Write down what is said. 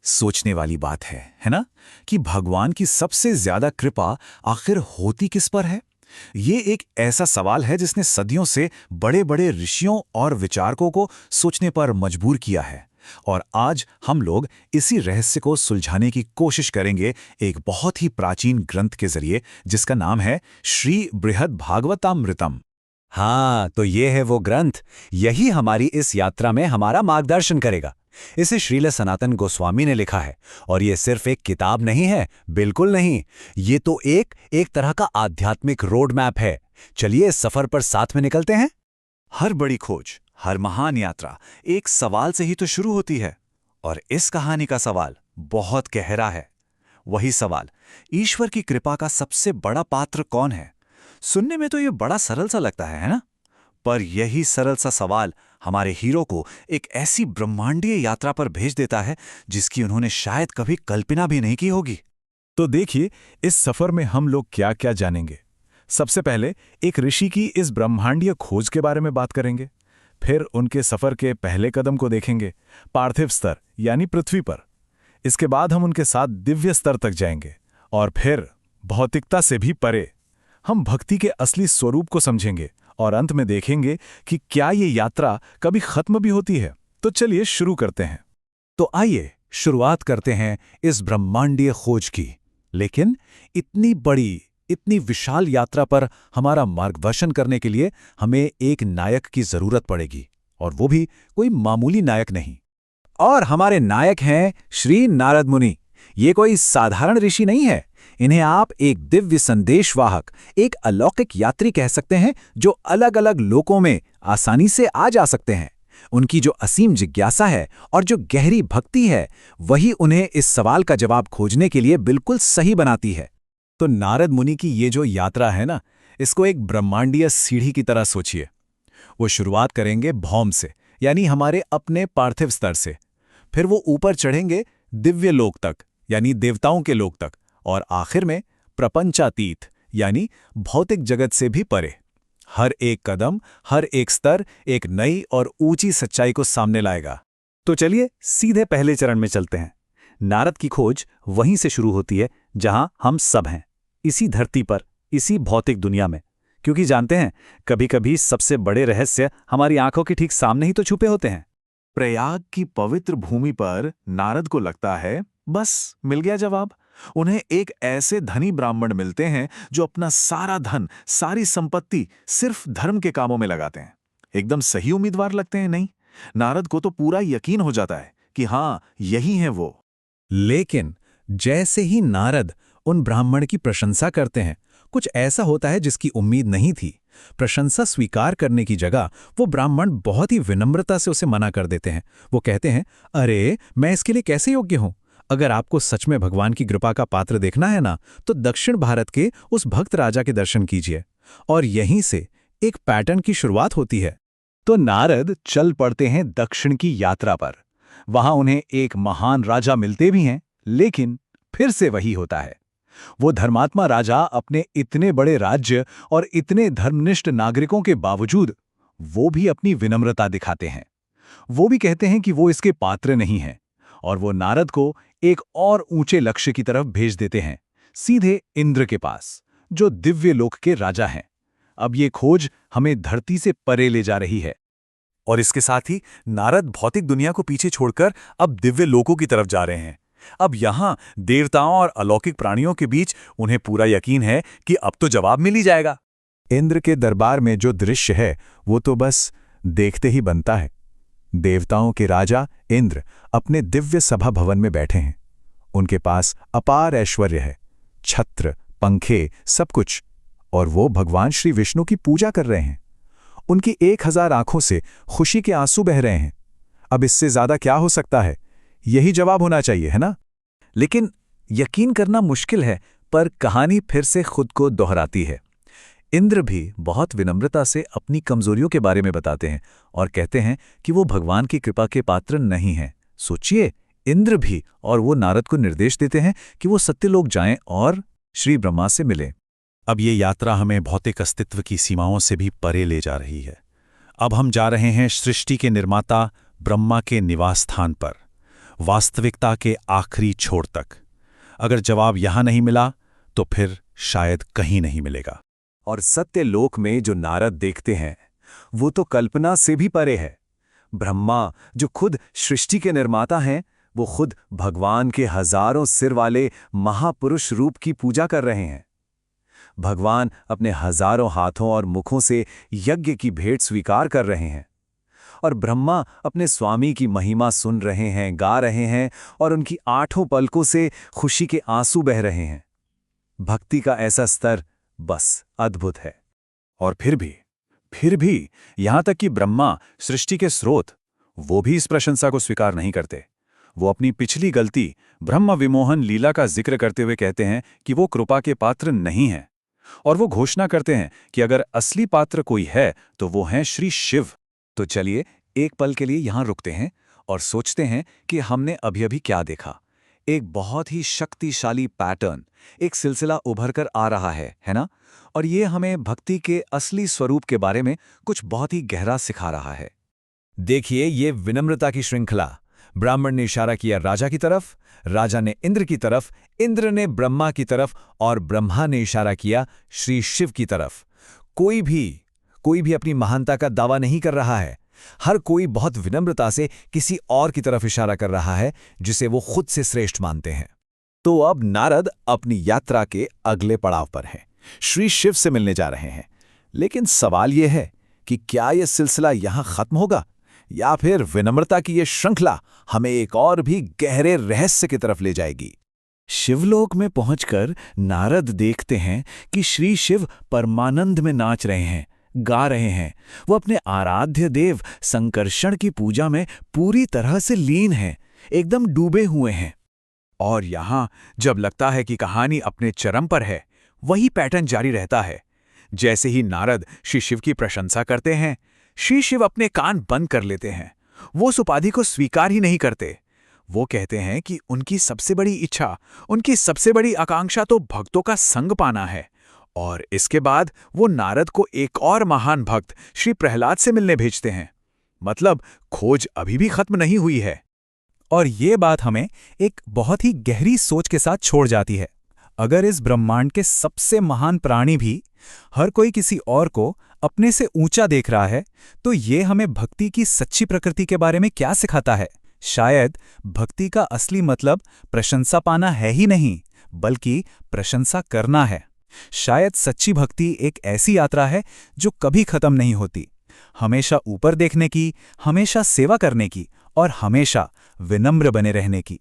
सोचने वाली बात है ना, कि भगवान की सबसे ज्यादा कृपा आखिर होती किस पर है। ये एक ऐसा सवाल है जिसने सदियों से बड़े बड़े ऋषियों और विचारकों को सोचने पर मजबूर किया है। और आज हम लोग इसी रहस्य को सुलझाने की कोशिश करेंगे एक बहुत ही प्राचीन ग्रंथ के जरिए, जिसका नाम है श्री बृहद भागवतामृतम। हाँ, तो ये है वो ग्रंथ। यही हमारी इस यात्रा में हमारा मार्गदर्शन करेगा। इसे श्रील सनातन गोस्वामी ने लिखा है और ये सिर्फ एक किताब नहीं है, बिल्कुल नहीं। ये तो एक तरह का आध्यात्मिक रोड मैप है। चलिए इस सफर पर साथ में निकलते हैं। हर बड़ी खोज, हर महान यात्रा एक सवाल से ही तो शुरू होती है, और इस कहानी का सवाल बहुत गहरा है। वही सवाल, ईश्वर की कृपा का सबसे बड़ा पात्र कौन है। सुनने में तो ये बड़ा सरल सा लगता है ना? पर यही सरल सा सवाल हमारे हीरो को एक ऐसी ब्रह्मांडीय यात्रा पर भेज देता है जिसकी उन्होंने शायद कभी कल्पना भी नहीं की होगी। तो देखिए, इस सफर में हम लोग क्या क्या जानेंगे। सबसे पहले एक ऋषि की इस ब्रह्मांडीय खोज के बारे में बात करेंगे। फिर उनके सफर के पहले कदम को देखेंगे, पार्थिव स्तर यानी पृथ्वी पर। इसके बाद हम उनके साथ दिव्य स्तर तक जाएंगे, और फिर भौतिकता से भी परे हम भक्ति के असली स्वरूप को समझेंगे, और अंत में देखेंगे कि क्या ये यात्रा कभी खत्म भी होती है। तो चलिए शुरू करते हैं। तो आइए शुरुआत करते हैं इस ब्रह्मांडीय खोज की। लेकिन इतनी बड़ी, इतनी विशाल यात्रा पर हमारा मार्गदर्शन करने के लिए हमें एक नायक की जरूरत पड़ेगी, और वो भी कोई मामूली नायक नहीं। और हमारे नायक हैं श्री नारद मुनि। ये कोई साधारण ऋषि नहीं है। इन्हें आप एक दिव्य संदेशवाहक, एक अलौकिक यात्री कह सकते हैं, जो अलग अलग लोकों में आसानी से आ जा सकते हैं। उनकी जो असीम जिज्ञासा है और जो गहरी भक्ति है, वही उन्हें इस सवाल का जवाब खोजने के लिए बिल्कुल सही बनाती है। तो नारद मुनि की ये जो यात्रा है ना, इसको एक ब्रह्मांडीय सीढ़ी की तरह सोचिए। वो शुरुआत करेंगे भौम से, यानी हमारे अपने पार्थिव स्तर से। फिर वो ऊपर चढ़ेंगे दिव्य लोक तक, यानी देवताओं के लोक तक, और आखिर में प्रपंचातीत, यानी भौतिक जगत से भी परे। हर एक कदम, हर एक स्तर एक नई और ऊंची सच्चाई को सामने लाएगा। तो चलिए सीधे पहले चरण में चलते हैं। नारद की खोज वहीं से शुरू होती है जहां हम सब हैं, इसी धरती पर, इसी भौतिक दुनिया में। क्योंकि जानते हैं, कभी कभी सबसे बड़े रहस्य हमारी आंखों के ठीक सामने ही तो छुपे होते हैं। प्रयाग की पवित्र भूमि पर नारद को लगता है बस मिल गया जवाब। उन्हें एक ऐसे धनी ब्राह्मण मिलते हैं जो अपना सारा धन, सारी संपत्ति सिर्फ धर्म के कामों में लगाते हैं। एकदम सही उम्मीदवार लगते हैं, नहीं? नारद को तो पूरा यकीन हो जाता है कि हाँ, यही है वो। लेकिन जैसे ही नारद उन ब्राह्मण की प्रशंसा करते हैं, कुछ ऐसा होता है जिसकी उम्मीद नहीं थी। प्रशंसा स्वीकार करने की जगह वो ब्राह्मण बहुत ही विनम्रता से उसे मना कर देते हैं। वो कहते हैं, अरे मैं इसके लिए कैसे योग्य हूं? अगर आपको सच में भगवान की कृपा का पात्र देखना है ना, तो दक्षिण भारत के उस भक्त राजा के दर्शन कीजिए। और यहीं से एक पैटर्न की शुरुआत होती है। तो नारद चल पड़ते हैं दक्षिण की यात्रा पर। वहां उन्हें एक महान राजा मिलते भी हैं, लेकिन फिर से वही होता है। वो धर्मात्मा राजा अपने इतने बड़े राज्य और इतने धर्मनिष्ठ नागरिकों के बावजूद वो भी अपनी विनम्रता दिखाते हैं। वो भी कहते हैं कि वो इसके पात्र नहीं हैं, और वो नारद को एक और ऊंचे लक्ष्य की तरफ भेज देते हैं, सीधे इंद्र के पास, जो दिव्य लोक के राजा हैं। अब ये खोज हमें धरती से परे ले जा रही है। और इसके साथ ही नारद भौतिक दुनिया को पीछे छोड़कर अब दिव्य लोकों की तरफ जा रहे हैं। अब यहां देवताओं और अलौकिक प्राणियों के बीच उन्हें पूरा यकीन है कि अब तो जवाब मिल ही जाएगा। इंद्र के दरबार में जो दृश्य है, वो तो बस देखते ही बनता है। देवताओं के राजा इंद्र अपने दिव्य सभा भवन में बैठे हैं। उनके पास अपार ऐश्वर्य है, छत्र, पंखे, सब कुछ। और वो भगवान श्री विष्णु की पूजा कर रहे हैं। उनकी 1000 आंखों से खुशी के आंसू बह रहे हैं। अब इससे ज्यादा क्या हो सकता है? यही जवाब होना चाहिए, है ना? लेकिन यकीन करना मुश्किल है, पर कहानी फिर से खुद को दोहराती है। इंद्र भी बहुत विनम्रता से अपनी कमजोरियों के बारे में बताते हैं और कहते हैं कि वो भगवान की कृपा के पात्र नहीं हैं। सोचिए, इंद्र भी, और वो नारद को निर्देश देते हैं कि वो सत्यलोक जाएं और श्री ब्रह्मा से मिलें। अब ये यात्रा हमें भौतिक अस्तित्व की सीमाओं से भी परे ले जा रही है। अब हम जा रहे हैं सृष्टि के निर्माता ब्रह्मा के निवास स्थान पर। वास्तविकता के आखिरी छोर तक। अगर जवाब यहां नहीं मिला तो फिर शायद कहीं नहीं मिलेगा। और सत्य लोक में जो नारद देखते हैं वो तो कल्पना से भी परे है। ब्रह्मा जो खुद सृष्टि के निर्माता हैं, वो खुद भगवान के हजारों सिर वाले महापुरुष रूप की पूजा कर रहे हैं। भगवान अपने हजारों हाथों और मुखों से यज्ञ की भेंट स्वीकार कर रहे हैं, और ब्रह्मा अपने स्वामी की महिमा सुन रहे हैं, गा रहे हैं, और उनकी आठों पलकों से खुशी के आंसू बह रहे हैं। भक्ति का ऐसा स्तर बस अद्भुत है। और फिर भी यहां तक कि ब्रह्मा, सृष्टि के स्रोत, वो भी इस प्रशंसा को स्वीकार नहीं करते। वो अपनी पिछली गलती ब्रह्म विमोहन लीला का जिक्र करते हुए कहते हैं कि वो कृपा के पात्र नहीं हैं, और वो घोषणा करते हैं कि अगर असली पात्र कोई है तो वो हैं श्री शिव। तो चलिए एक पल के लिए यहां रुकते हैं और सोचते हैं कि हमने अभी क्या देखा। एक बहुत ही शक्तिशाली पैटर्न, एक सिलसिला उभर कर आ रहा है ना? और ये हमें भक्ति के असली स्वरूप के बारे में कुछ बहुत ही गहरा सिखा रहा है। देखिए, ये विनम्रता की श्रृंखला। ब्राह्मण ने इशारा किया राजा की तरफ, राजा ने इंद्र की तरफ, इंद्र ने ब्रह्मा की तरफ, और ब्रह्मा ने इशारा किया श्री शिव की तरफ। कोई भी अपनी महानता का दावा नहीं कर रहा है। हर कोई बहुत विनम्रता से किसी और की तरफ इशारा कर रहा है जिसे वो खुद से श्रेष्ठ मानते हैं। तो अब नारद अपनी यात्रा के अगले पड़ाव पर हैं, श्री शिव से मिलने जा रहे हैं। लेकिन सवाल यह है कि क्या यह सिलसिला यहां खत्म होगा, या फिर विनम्रता की यह श्रृंखला हमें एक और भी गहरे रहस्य की तरफ ले जाएगी। शिवलोक में पहुंचकर नारद देखते हैं कि श्री शिव परमानंद में नाच रहे हैं, गा रहे हैं। वो अपने आराध्य देव संकर्षण की पूजा में पूरी तरह से लीन हैं, एकदम डूबे हुए हैं। और यहां जब लगता है कि कहानी अपने चरम पर है, वही पैटर्न जारी रहता है। जैसे ही नारद श्री शिव की प्रशंसा करते हैं, श्री शिव अपने कान बंद कर लेते हैं। वो उस उपाधि को स्वीकार ही नहीं करते। वो कहते हैं कि उनकी सबसे बड़ी इच्छा, उनकी सबसे बड़ी आकांक्षा तो भक्तों का संग पाना है। और इसके बाद वो नारद को एक और महान भक्त श्री प्रहलाद से मिलने भेजते हैं। मतलब खोज अभी भी खत्म नहीं हुई है। और ये बात हमें एक बहुत ही गहरी सोच के साथ छोड़ जाती है। अगर इस ब्रह्मांड के सबसे महान प्राणी भी हर कोई किसी और को अपने से ऊंचा देख रहा है, तो ये हमें भक्ति की सच्ची प्रकृति के बारे में क्या सिखाता है? शायद भक्ति का असली मतलब प्रशंसा पाना है ही नहीं, बल्कि प्रशंसा करना है। शायद सच्ची भक्ति एक ऐसी यात्रा है जो कभी खत्म नहीं होती, हमेशा ऊपर देखने की, हमेशा सेवा करने की, और हमेशा विनम्र बने रहने की।